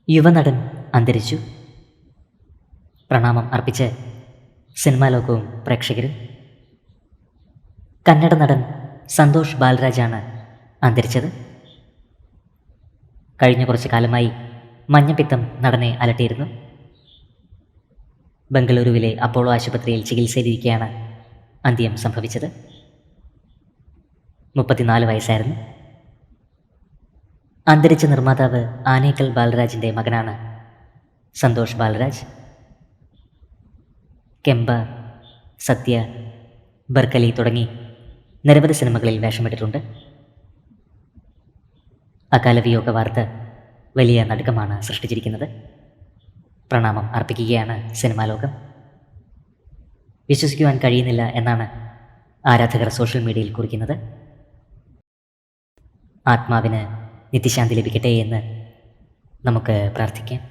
യുവനടൻ അന്തരിച്ചു. പ്രണാമം അർപ്പിച്ച് സിനിമാ ലോകവും പ്രേക്ഷകരും. കന്നഡ നടൻ സന്തോഷ് ബാലരാജാണ് അന്തരിച്ചത്. കഴിഞ്ഞ കുറച്ചു കാലമായി മഞ്ഞപ്പിത്തം നടനെ അലട്ടിയിരുന്നു. ബംഗളൂരുവിലെ അപ്പോളോ ആശുപത്രിയിൽ ചികിത്സയിലിരിക്കെയാണ് അന്ത്യം സംഭവിച്ചത്. 34 വയസ്സായിരുന്നു. അന്തരിച്ച നിർമ്മാതാവ് ആനേക്കൽ ബാലരാജിൻ്റെ മകനാണ് സന്തോഷ് ബാലരാജ്. കെമ്പ, സത്യ, ബർക്കലി തുടങ്ങി നിരവധി സിനിമകളിൽ വേഷമിട്ടിട്ടുണ്ട്. അകാല വിയോഗ വാർത്ത വലിയ നടുക്കമാണ് സൃഷ്ടിച്ചിരിക്കുന്നത്. പ്രണാമം അർപ്പിക്കുകയാണ് സിനിമാ ലോകം. വിശ്വസിക്കുവാൻ കഴിയുന്നില്ല എന്നാണ് ആരാധകർ സോഷ്യൽ മീഡിയയിൽ കുറിക്കുന്നത്. ആത്മാവിന് നിത്യശാന്തി ലഭിക്കട്ടെ എന്ന് നമുക്ക് പ്രാർത്ഥിക്കാം.